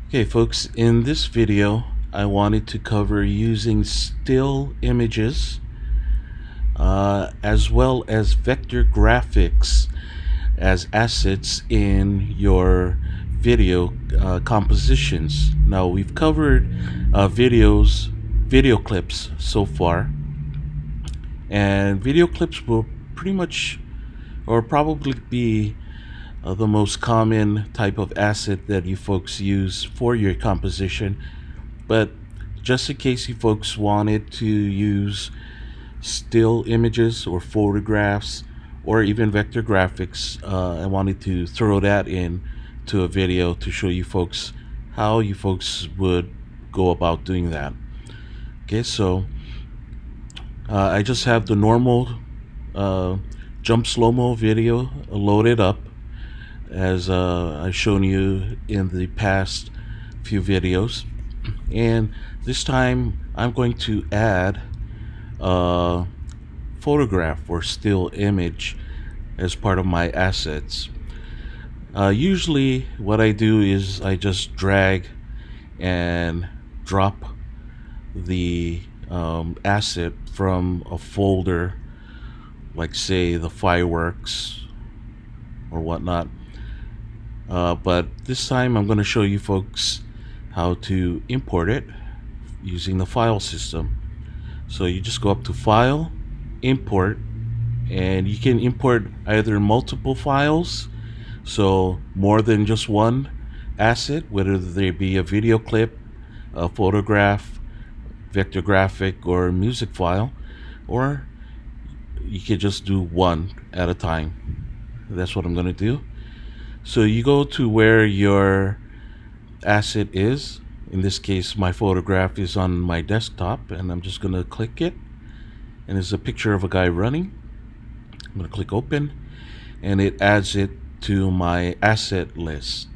Okay, folks, in this video, I wanted to cover using still images as well as vector graphics as assets in your video compositions. Now, we've covered video clips so far, and video clips will pretty much or probably be the most common type of asset that you folks use for your composition. But just in case you folks wanted to use still images or photographs or even vector graphics, I wanted to throw that in to a video to show you folks how you folks would go about doing that. Okay, so I just have the normal jump slow-mo video loaded up as I've shown you in the past few videos, and this time I'm going to add a photograph or still image as part of my assets. Usually what I do is I just drag and drop the asset from a folder, like say the fireworks or whatnot. But this time I'm going to show you folks how to import it using the file system. So you just go up to File, Import, and you can import either multiple files, so more than just one asset, whether they be a video clip, a photograph, vector graphic, or music file, or you can just do one at a time. That's what I'm going to do. So you go to where your asset is. In this case, my photograph is on my desktop, and I'm just going to click it. And there's a picture of a guy running. I'm going to click open, and it adds it to my asset list.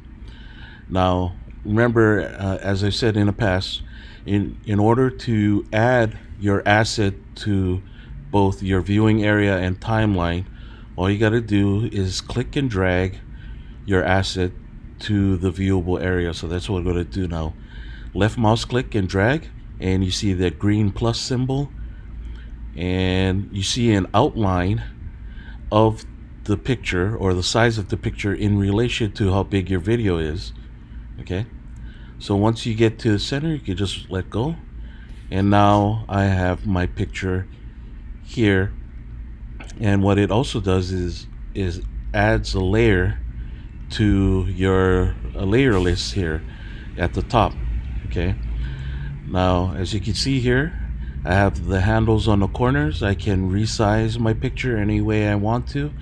Now, remember, as I said in the past, in order to add your asset to both your viewing area and timeline, all you got to do is click and drag your asset to the viewable area. So that's what we're going to do now. Left mouse click and drag, and you see that green plus symbol, and you see an outline of the picture or the size of the picture in relation to how big your video is. Okay, so once you get to the center, you can just let go, and now I have my picture here. And what it also does is adds a layer to your layer list here at the top. Okay, now as you can see here, I have the handles on the corners. I can resize my picture any way I want to,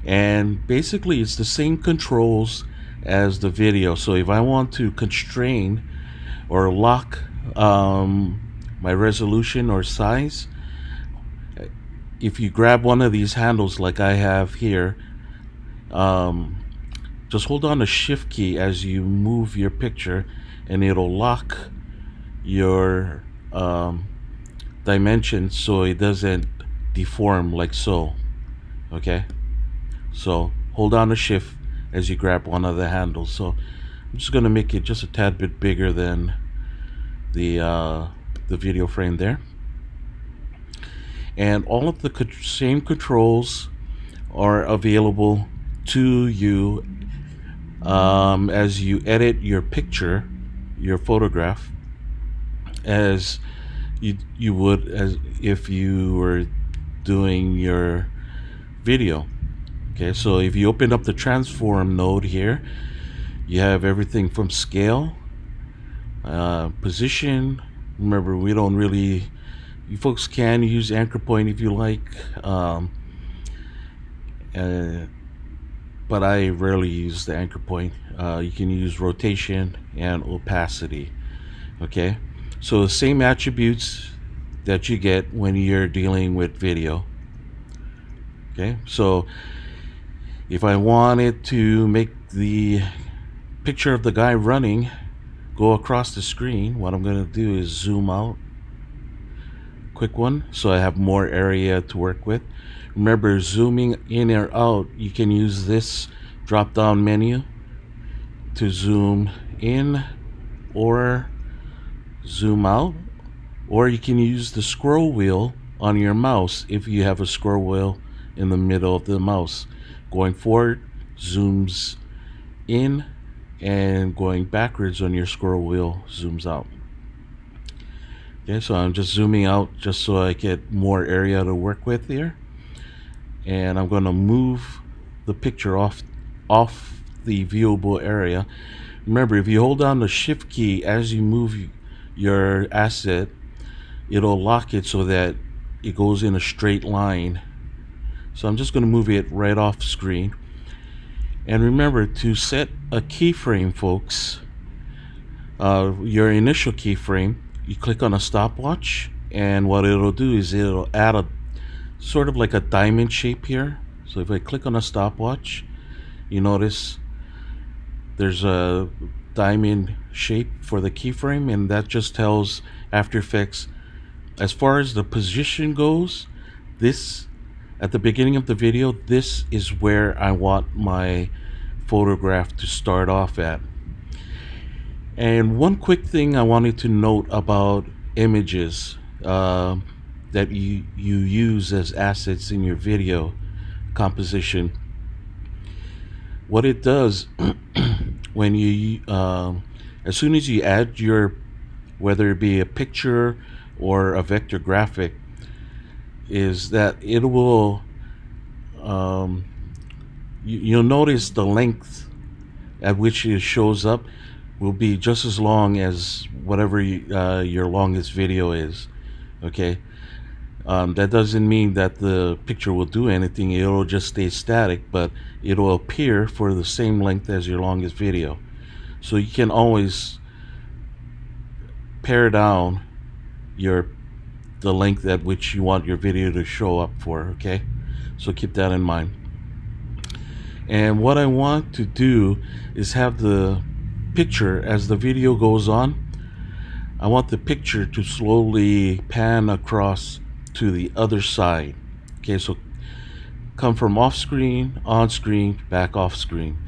and basically it's the same controls as the video. So if I want to constrain or lock my resolution or size, if you grab one of these handles like I have here, just hold on the shift key as you move your picture, and it'll lock your dimensions so it doesn't deform like so. Okay, so hold on the shift as you grab one of the handles. So I'm just going to make it just a tad bit bigger than the video frame there, and all of the same controls are available to you as you edit your picture, your photograph, as you would as if you were doing your video. Okay, so if you open up the transform node here, you have everything from scale, position. Remember, we don't really, you folks can use anchor point if you like, but I rarely use the anchor point. You can use rotation and opacity. Okay, so the same attributes that you get when you're dealing with video. Okay, so if I wanted to make the picture of the guy running go across the screen, what I'm going to do is zoom out. Quick one, so I have more area to work with. Remember, zooming in or out, you can use this drop down menu to zoom in or zoom out, or you can use the scroll wheel on your mouse if you have a scroll wheel in the middle of the mouse. Going forward zooms in, and going backwards on your scroll wheel zooms out. Okay, so I'm just zooming out just so I get more area to work with here. And I'm going to move the picture off the viewable area. Remember, if you hold down the shift key as you move your asset, it'll lock it so that it goes in a straight line. So I'm just going to move it right off screen. And remember to set a keyframe, folks. Your initial keyframe, you click on a stopwatch, and what it'll do is it'll add a sort of like a diamond shape here. So if I click on a stopwatch, you notice there's a diamond shape for the keyframe, and that just tells After Effects, as far as the position goes, this at the beginning of the video, this is where I want my photograph to start off at. And one quick thing I wanted to note about images that you use as assets in your video composition. What it does when you as soon as you add your, whether it be a picture or a vector graphic, is that it will you'll notice the length at which it shows up will be just as long as whatever your longest video is. Okay, that doesn't mean that the picture will do anything. It'll just stay static, but it'll appear for the same length as your longest video. So you can always pare down the length at which you want your video to show up for. Okay, so keep that in mind. And what I want to do is have the picture, as the video goes on, I want the picture to slowly pan across to the other side. Okay, so come from off screen, on screen, back off screen.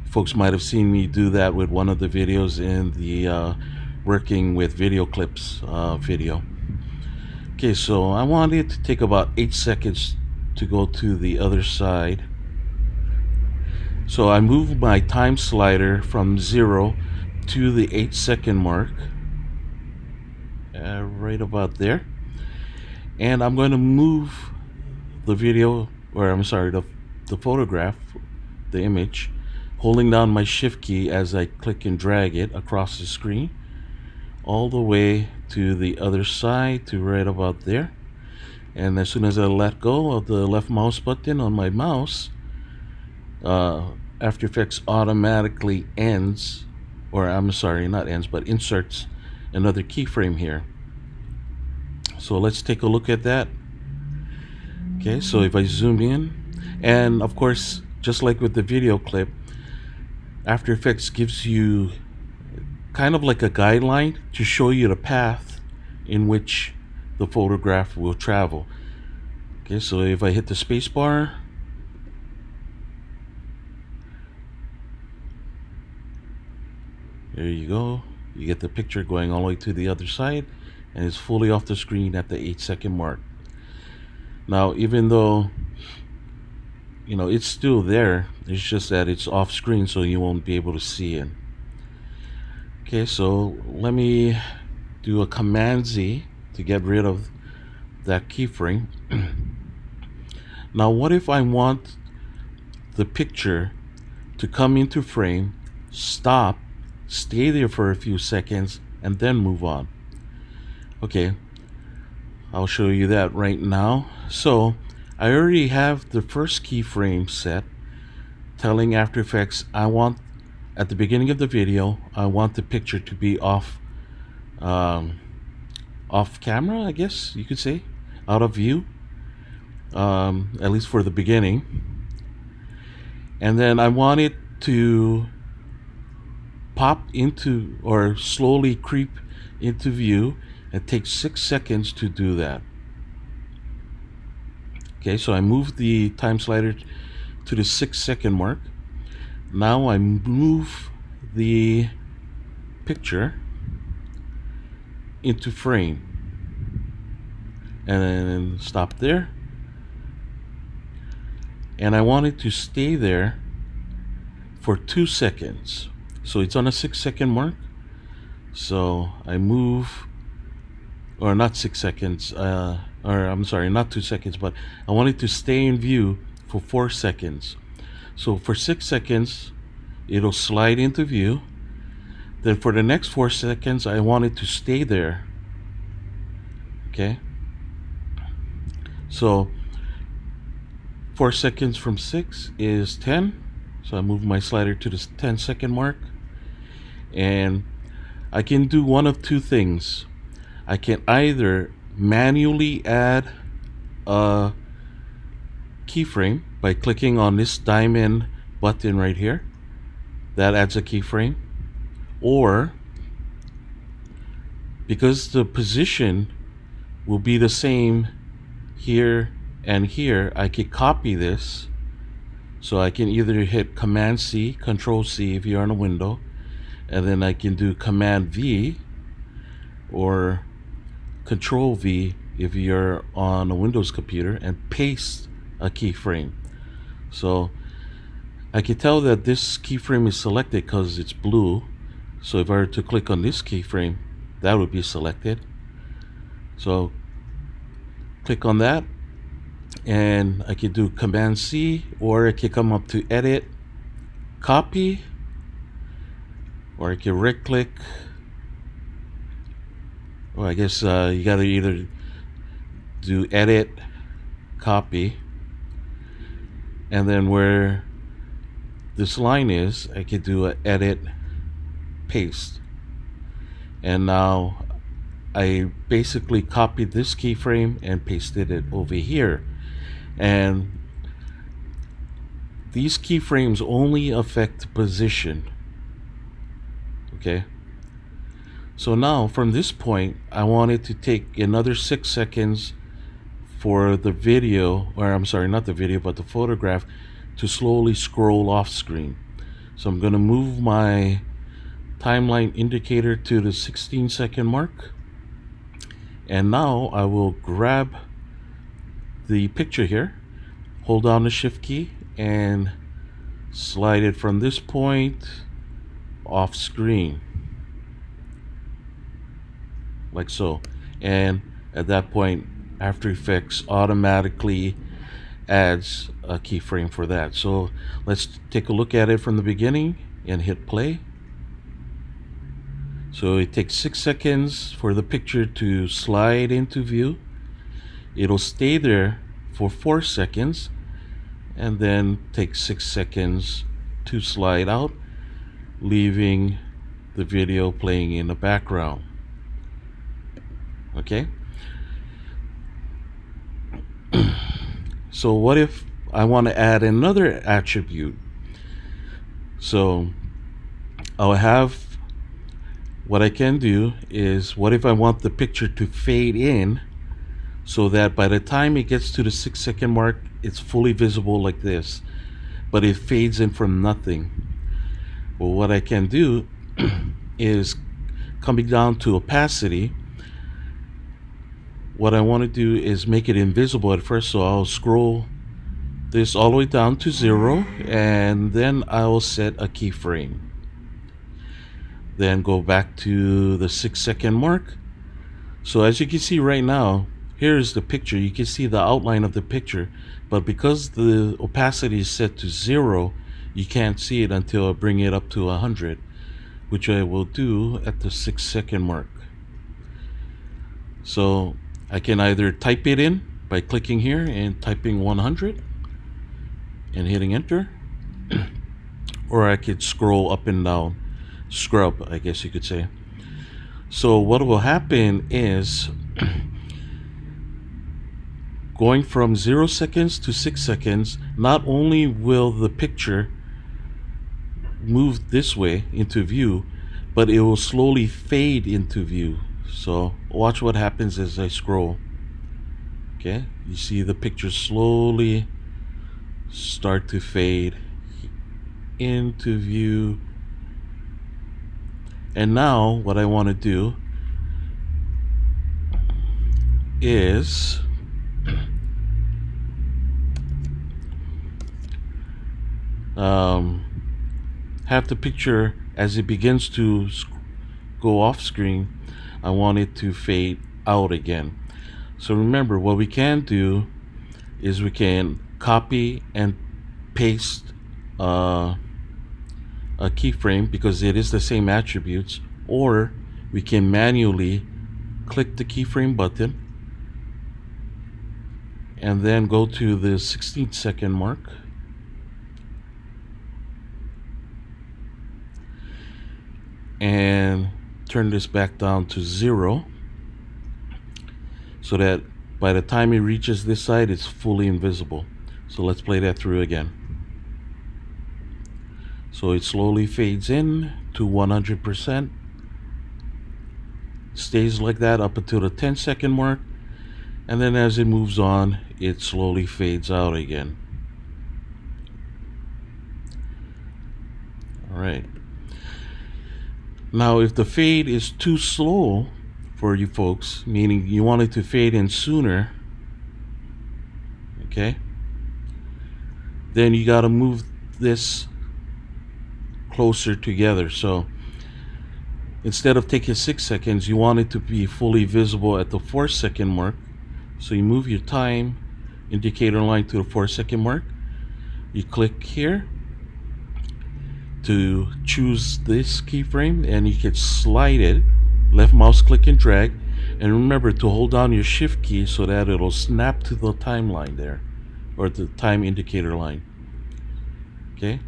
Folks might have seen me do that with one of the videos in the working with video clips video. Okay, so I want it to take about 8 seconds to go to the other side. So I move my time slider from 0 to the 8-second mark, right about there. And I'm going to move the video, or I'm sorry, the photograph, the image, holding down my shift key as I click and drag it across the screen, all the way to the other side, to right about there. And as soon as I let go of the left mouse button on my mouse, After Effects automatically ends, or I'm sorry, not ends, but inserts another keyframe here. So let's take a look at that. Okay, so if I zoom in, and of course, just like with the video clip, After Effects gives you kind of like a guideline to show you the path in which the photograph will travel. Okay, so if I hit the space bar, there you go. You get the picture going all the way to the other side, and it's fully off the screen at the 8-second mark. Now, even though it's still there, it's just that it's off screen, so you won't be able to see it. Okay, so let me do a Command Z to get rid of that keyframe. Now, what if I want the picture to come into frame, stop, stay there for a few seconds, and then move on? Okay, I'll show you that right now. So I already have the first keyframe set, telling After Effects I want, at the beginning of the video, I want the picture to be off camera, I guess you could say, out of view, at least for the beginning. And then I want it to pop into, or slowly creep into view. It takes 6 seconds to do that. Okay, so I move the time slider to the 6-second mark. Now I move the picture into frame, and then stop there. And I want it to stay there for 2 seconds. So it's on a 6-second mark. So I move, or not 6 seconds, or I'm sorry, not 2 seconds, but I want it to stay in view for 4 seconds. So for 6 seconds, it'll slide into view. Then for the next 4 seconds, I want it to stay there. Okay? So 4 seconds from 6 is 10. So I move my slider to the 10-second mark. And I can do one of two things. I can either manually add a keyframe by clicking on this diamond button right here. That adds a keyframe. Or, because the position will be the same here and here, I could copy this. So I can either hit Command C, Control C if you're on a window, and then I can do Command V or Control V if you're on a Windows computer, and paste a keyframe. So I can tell that this keyframe is selected because it's blue. So if I were to click on this keyframe, that would be selected. So click on that, and I can do Command C, or I can come up to Edit, Copy, or I can right click. Well, I guess you gotta either do Edit, Copy, and then where this line is, I can do a Edit, Paste. And now I basically copied this keyframe and pasted it over here. And these keyframes only affect position. Okay. So now from this point, I want it to take another 6 seconds for the video, or I'm sorry, not the video, but the photograph to slowly scroll off screen. So I'm going to move my timeline indicator to the 16-second mark. And now I will grab the picture here, hold down the Shift key, and slide it from this point off screen, like so. And at that point, After Effects automatically adds a keyframe for that. So let's take a look at it from the beginning and hit play. So it takes 6 seconds for the picture to slide into view. It'll stay there for 4 seconds, and then take 6 seconds to slide out, leaving the video playing in the background. Okay? So what if I want to add another attribute? So I'll have, what I can do is, what if I want the picture to fade in so that by the time it gets to the 6 second mark, it's fully visible like this, but it fades in from nothing? Well, what I can do is, coming down to opacity, what I want to do is make it invisible at first. So I'll scroll this all the way down to 0, and then I'll set a keyframe. Then go back to the 6 second mark. So as you can see right now, here's the picture. You can see the outline of the picture, but because the opacity is set to 0, you can't see it until I bring it up to 100, which I will do at the 6 second mark. So I can either type it in by clicking here and typing 100 and hitting enter, or I could scroll up and down, scrub, I guess you could say. So what will happen is, going from 0 seconds to 6 seconds, not only will the picture move this way into view, but it will slowly fade into view. So watch what happens as I scroll. Okay, you see the picture slowly start to fade into view. And now what I want to do is um, have the picture as it begins to go off screen. I want it to fade out again. So remember, what we can do is we can copy and paste uh, a keyframe because it is the same attributes, or we can manually click the keyframe button and then go to the 16-second mark and turn this back down to 0 so that by the time it reaches this side it's fully invisible. So let's play that through again. So it slowly fades in to 100%, stays like that up until the 10-second mark, and then as it moves on it slowly fades out again. Alright, now if the fade is too slow for you folks, meaning you want it to fade in sooner, okay, then you got to move this closer together. So instead of taking 6 seconds, you want it to be fully visible at the 4-second mark. So you move your time indicator line to the 4-second mark. You click here to choose this keyframe and you can slide it, left mouse click and drag, and remember to hold down your shift key so that it'll snap to the timeline there, or the time indicator line. Okay,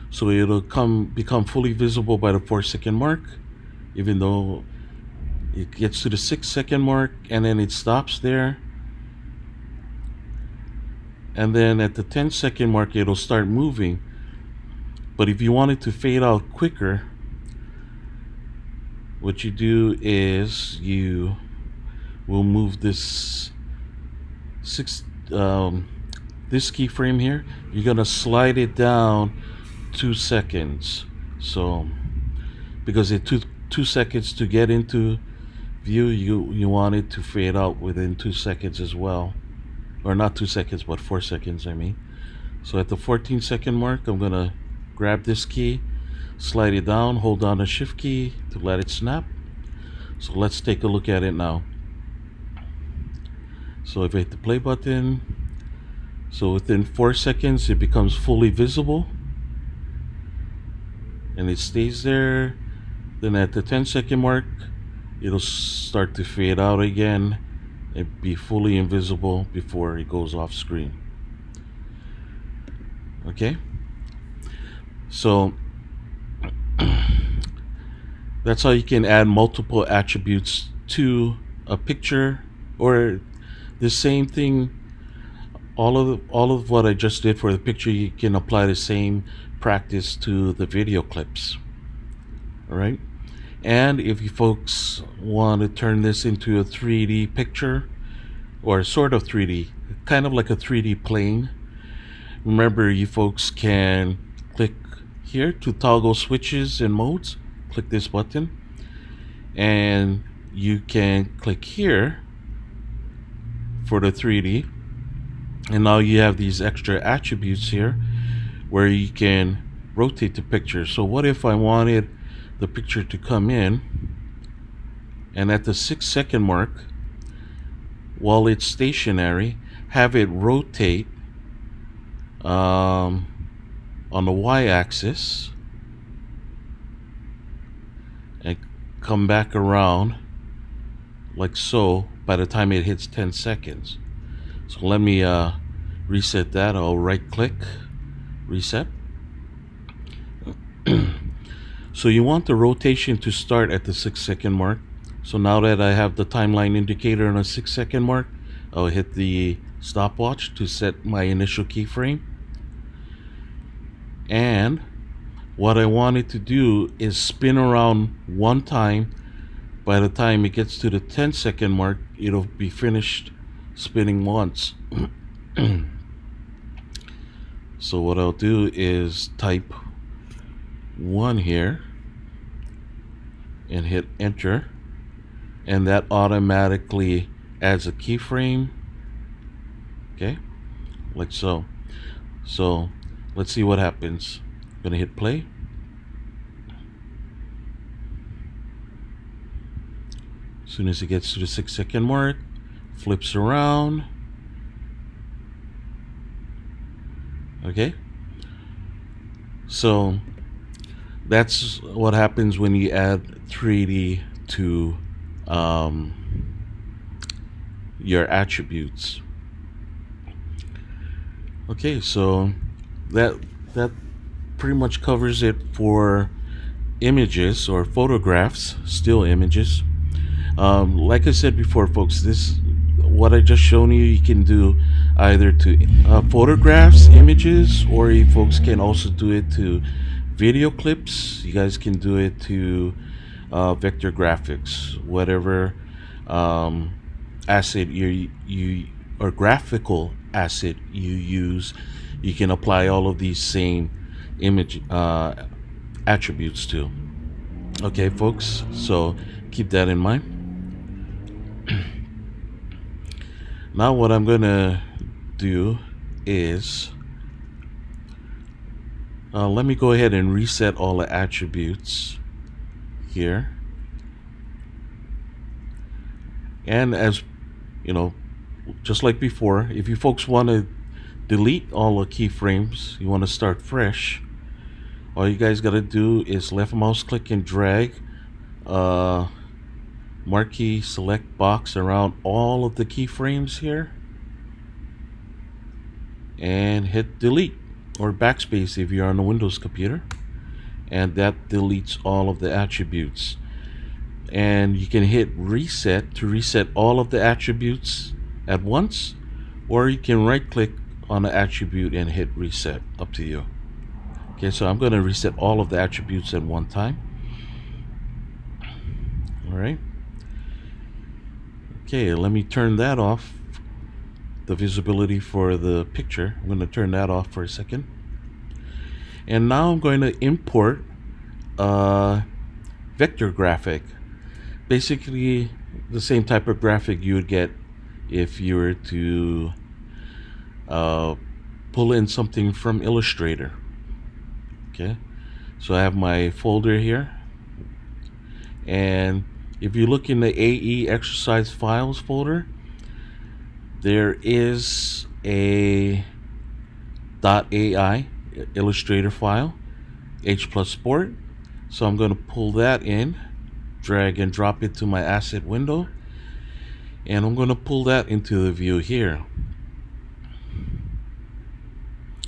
so it'll become fully visible by the 4-second mark, even though it gets to the 6-second mark and then it stops there, and then at the 10-second mark it'll start moving. But if you want it to fade out quicker, what you do is you will move this this keyframe here. You're gonna slide it down 2 seconds. So because it took 2 seconds to get into view, you want it to fade out within 2 seconds as well, or not 2 seconds but 4 seconds, I mean. So at the 14-second mark I'm gonna grab this key, slide it down, hold down the shift key to let it snap. So let's take a look at it now. So if I hit the play button, so within 4 seconds it becomes fully visible and it stays there. Then at the 10-second mark it'll start to fade out again and be fully invisible before it goes off screen. Okay, so that's how you can add multiple attributes to a picture, or the same thing, all of what I just did for the picture, you can apply the same practice to the video clips. All right, and if you folks want to turn this into a 3D picture, or sort of 3D, kind of like a 3D plane, remember you folks can click here to toggle switches and modes. Click this button and you can click here for the 3D, and now you have these extra attributes here where you can rotate the picture. So what if I wanted the picture to come in and at the 6-second mark, while it's stationary, have it rotate on the y-axis and come back around like so by the time it hits 10 seconds. So let me reset that. I'll right click, reset. So you want the rotation to start at the 6-second mark. So now that I have the timeline indicator on a 6-second mark, I'll hit the stopwatch to set my initial keyframe. And what I wanted to do is spin around one time. By the time it gets to the 10-second mark, it'll be finished spinning once. So what I'll do is type 1 here, and hit enter, and that automatically adds a keyframe. Okay, like so. So let's see what happens. I'm gonna hit play. As soon as it gets to the 6-second mark, flips around. Okay, so that's what happens when you add 3D to your attributes. Okay, so that pretty much covers it for images or photographs, still images. Like I said before, folks, this what I just shown you, you can do either to photographs, images, or you folks can also do it to video clips. You guys can do it to vector graphics, whatever asset you or graphical asset you use. You can apply all of these same image attributes to. Okay, folks, so keep that in mind. Now what I'm gonna do is let me go ahead and reset all the attributes here. And as you know, just like before, if you folks want to delete all the keyframes, you want to start fresh, all you guys got to do is left mouse click and drag marquee select box around all of the keyframes here and hit delete, or backspace if you're on a Windows computer, and that deletes all of the attributes. And you can hit reset to reset all of the attributes at once, or you can right click on the attribute and hit reset, up to you. Okay, so I'm going to reset all of the attributes at one time. All right. Okay, let me turn that off, the visibility for the picture. I'm going to turn that off for a second. And now I'm going to import a vector graphic. Basically the same type of graphic you would get if you were to pull in something from Illustrator. Okay, so I have my folder here, and if you look in the AE exercise files folder, there is a .ai Illustrator file, H+ Sport. So I'm going to pull that in, drag and drop it to my asset window, and I'm going to pull that into the view here.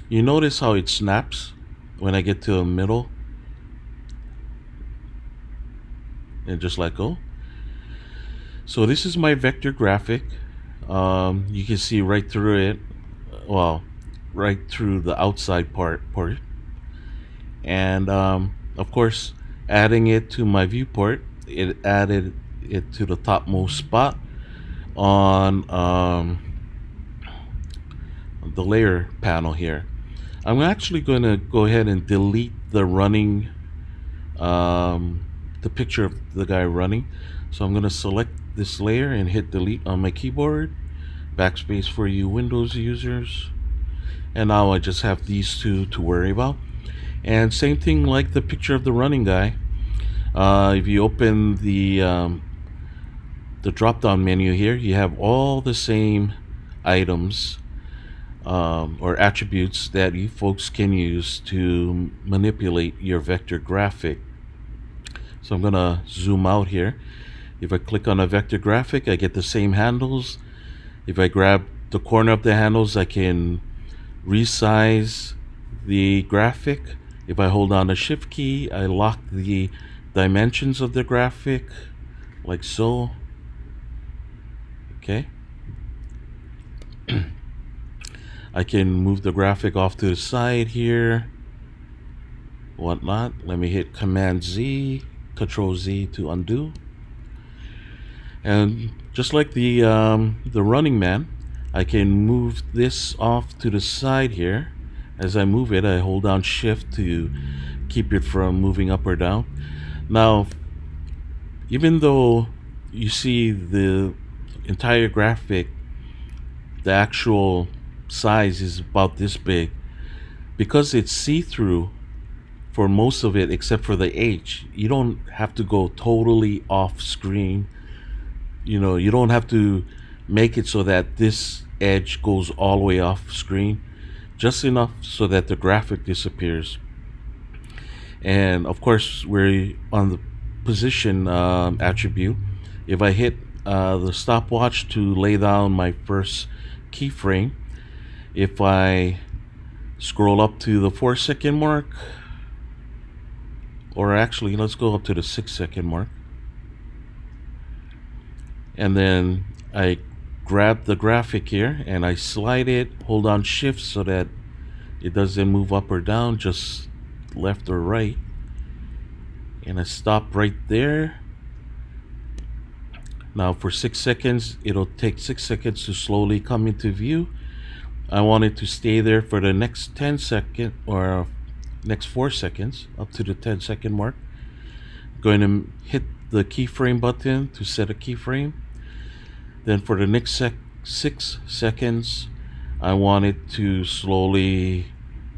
You notice how it snaps when I get to the middle and just let go. So this is my vector graphic. You can see right through it, well, right through the outside part, and of course, adding it to my viewport, it added it to the topmost spot on the layer panel here. I'm actually going to go ahead and delete the running, the picture of the guy running. So I'm going to select this layer and hit delete on my keyboard, backspace for you Windows users, and now I just have these two to worry about. And same thing like the picture of the running guy. If you open the drop down menu here, you have all the same items or attributes that you folks can use to manipulate your vector graphic. So I'm gonna zoom out here. If I click on a vector graphic, I get the same handles. If I grab the corner of the handles, I can resize the graphic. If I hold down the shift key, I lock the dimensions of the graphic like so. Okay. I can move the graphic off to the side here, whatnot. Let me hit Command Z, Control Z to undo. And just like the running man, I can move this off to the side here. As I move it, I hold down Shift to keep it from moving up or down. Now, even though you see the entire graphic, the actual size is about this big, because it's see-through for most of it except for the H. You don't have to go totally off screen. You don't have to make it so that this edge goes all the way off screen, just enough so that the graphic disappears. And of course, we're on the position attribute. If I hit the stopwatch to lay down my first keyframe, if I scroll up to the 4-second mark, or actually let's go up to the 6-second mark, and then I grab the graphic here and I slide it, hold on shift so that it doesn't move up or down, just left or right, and I stop right there. Now for 6 seconds, it'll take 6 seconds to slowly come into view. I want it to stay there for the next 10 seconds, or next 4 seconds, up to the 10-second mark. Going to hit the keyframe button to set a keyframe. Then for the next 6 seconds, I want it to slowly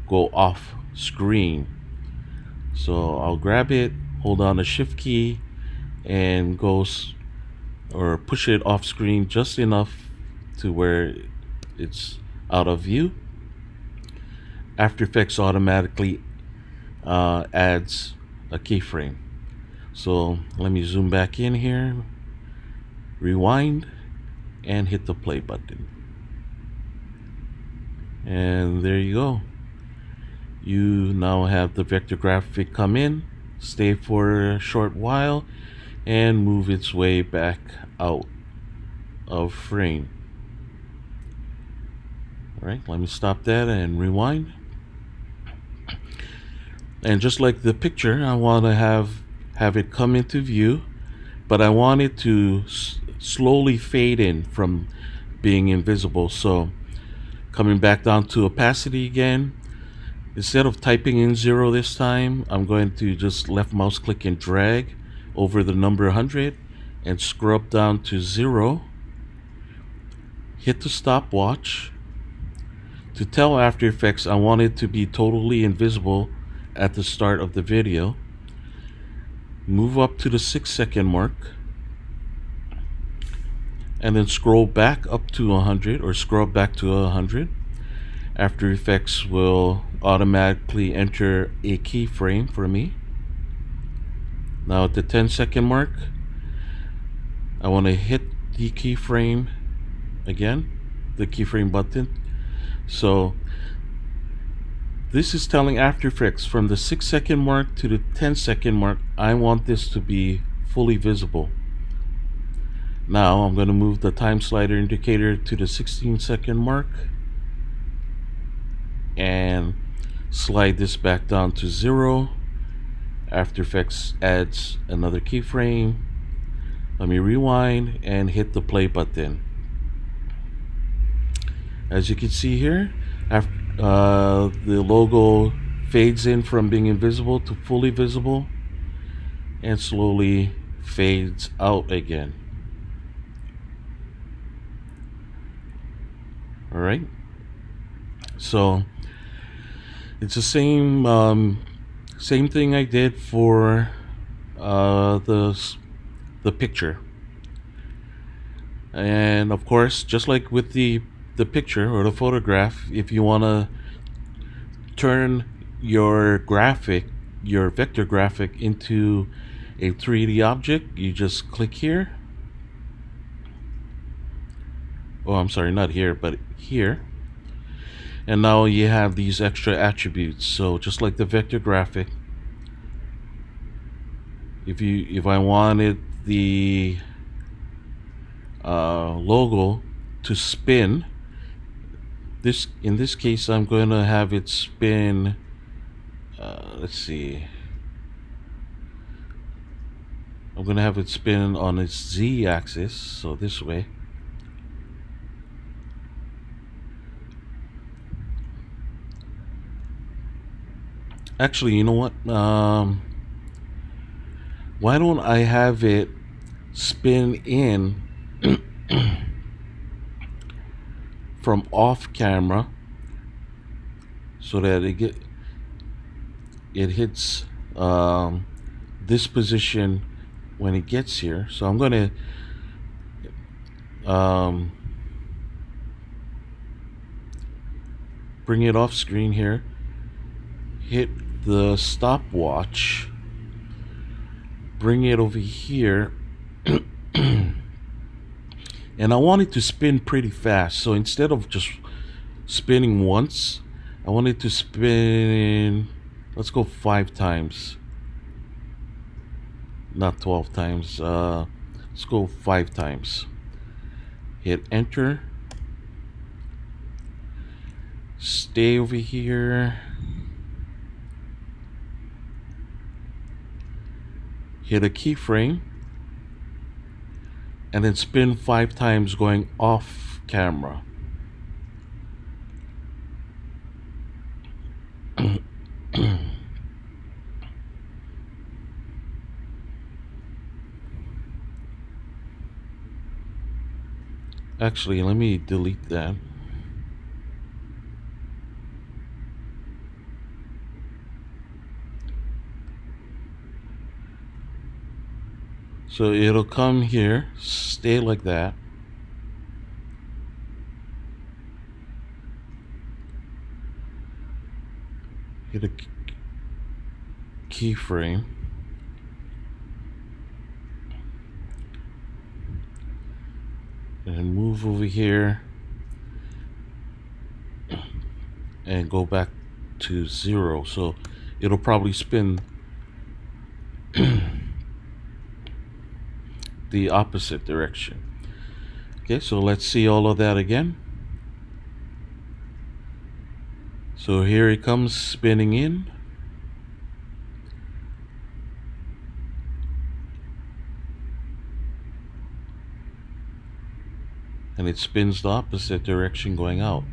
go off screen. So I'll grab it, hold on the shift key, and or push it off screen just enough to where it's out of view. After Effects automatically adds a keyframe. So let me zoom back in here, rewind, and hit the play button. And there you go. You now have the vector graphic come in, stay for a short while, and move its way back out of frame. Alright, let me stop that and rewind. And just like the picture, I want to have it come into view, but I want it to slowly fade in from being invisible. So coming back down to opacity again, instead of typing in 0 this time, I'm going to just left mouse click and drag over the number 100 and scrub down to 0. Hit the stopwatch. To tell After Effects I want it to be totally invisible at the start of the video, move up to the 6-second mark, and then scroll back up to 100, or scroll back to 100. After Effects will automatically enter a keyframe for me. Now at the 10-second mark, I want to hit the keyframe again, the keyframe button. So this is telling After Effects from the 6-second mark to the 10-second mark, I want this to be fully visible. Now I'm going to move the time slider indicator to the 16-second mark and slide this back down to 0. After Effects adds another keyframe. Let me rewind and hit the play button. As you can see here, after the logo fades in from being invisible to fully visible and slowly fades out again. Alright, so it's the same thing I did for the picture. And of course, just like with the picture or the photograph, if you want to turn your graphic, your vector graphic, into a 3D object, you just click here. Oh, I'm sorry, not here, but here. And now you have these extra attributes. So just like the vector graphic, if I wanted the logo to spin, in this case I'm going to have it spin, let's see, I'm going to have it spin on its Z axis, so this way. Actually, you know what, why don't I have it spin in from off camera so that it hits this position when it gets here. So I'm going to bring it off screen here, hit the stopwatch, bring it over here, and I want it to spin pretty fast. So instead of just spinning once, I want it to spin, let's go 5 times, not 12 times. Let's go 5 times. Hit enter, stay over here, hit a keyframe, and then spin 5 times going off camera. Actually, let me delete that. So it'll come here, stay like that. Hit a keyframe. And move over here and go back to 0. So it'll probably spin the opposite direction. Okay, so let's see all of that again. So here it comes spinning in. And it spins the opposite direction going out.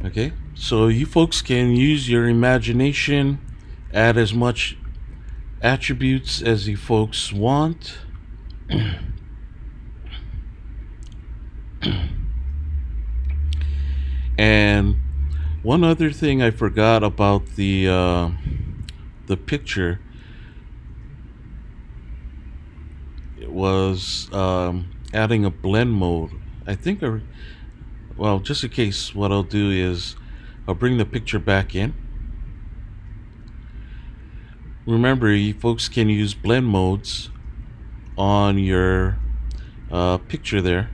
Okay, so you folks can use your imagination, add as much attributes as you folks want. And one other thing I forgot about the picture was adding a blend mode. I think well, just in case, what I'll do is I'll bring the picture back in. Remember, you folks can use blend modes on your picture there.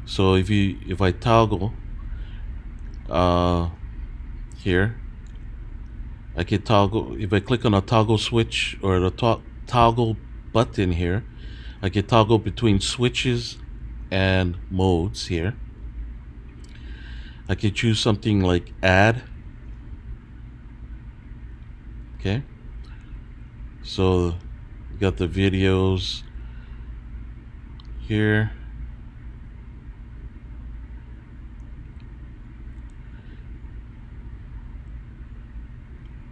So if I toggle here, I can toggle. If I click on a toggle switch or the toggle button here, I can toggle between switches and modes here. I can choose something like add. Okay, so we got the videos here.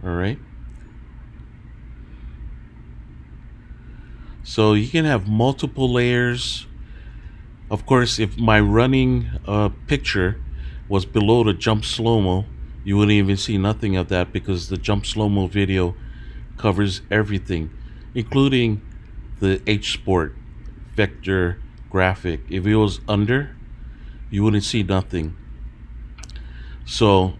All right, so you can have multiple layers. Of course, if my running picture was below the jump slow-mo, you wouldn't even see nothing of that, because the jump slow-mo video covers everything, including the H-Sport vector graphic. If it was under, you wouldn't see nothing. So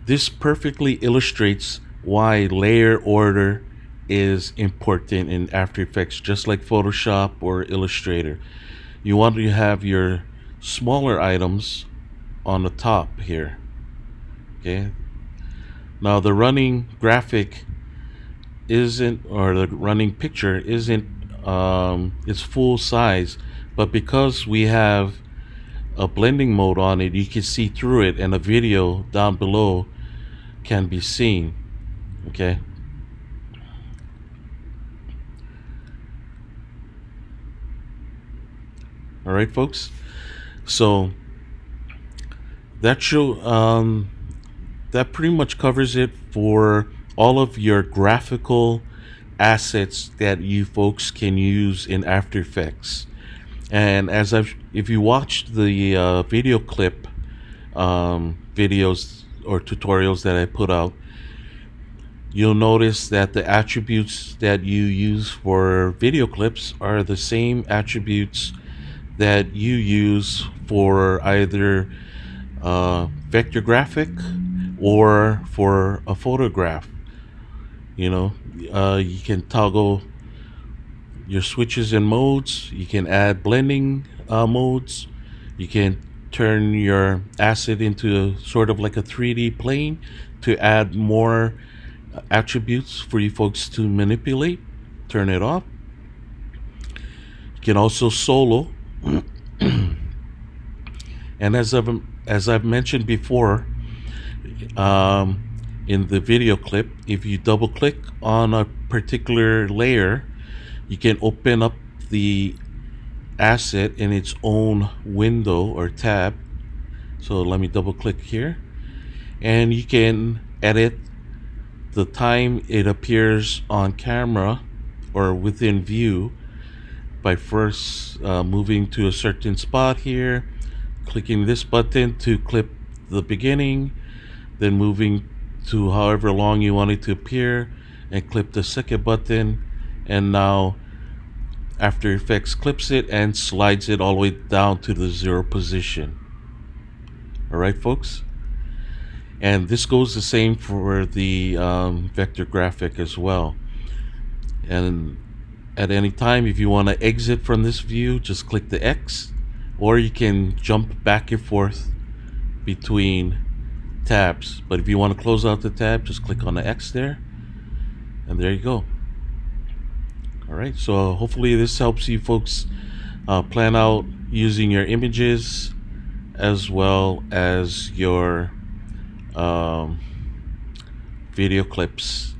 this perfectly illustrates why layer order is important in After Effects, just like Photoshop or Illustrator. You want to have your smaller items on the top here. Okay, now the running graphic isn't, or the running picture isn't it's full size, but because we have a blending mode on it, you can see through it, and the video down below can be seen. Okay, all right, folks, so that pretty much covers it for all of your graphical assets that you folks can use in After Effects. And if you watched the video clip videos or tutorials that I put out, you'll notice that the attributes that you use for video clips are the same attributes that you use for either vector graphic or for a photograph. You know, you can toggle your switches and modes. You can add blending modes. You can turn your asset into sort of like a 3D plane to add more attributes for you folks to manipulate. Turn it off. You can also solo. And as I've mentioned before, in the video clip, if you double click on a particular layer, you can open up the asset in its own window or tab. So let me double click here, and you can edit the time it appears on camera or within view by first moving to a certain spot here, clicking this button to clip the beginning, then moving to however long you want it to appear and clip the second button, and now After Effects clips it and slides it all the way down to the 0 position. Alright folks, and this goes the same for the vector graphic as well. And at any time, if you want to exit from this view, just click the X, or you can jump back and forth between tabs. But if you want to close out the tab, just click on the X there, and there you go. Alright, so hopefully this helps you folks plan out using your images as well as your video clips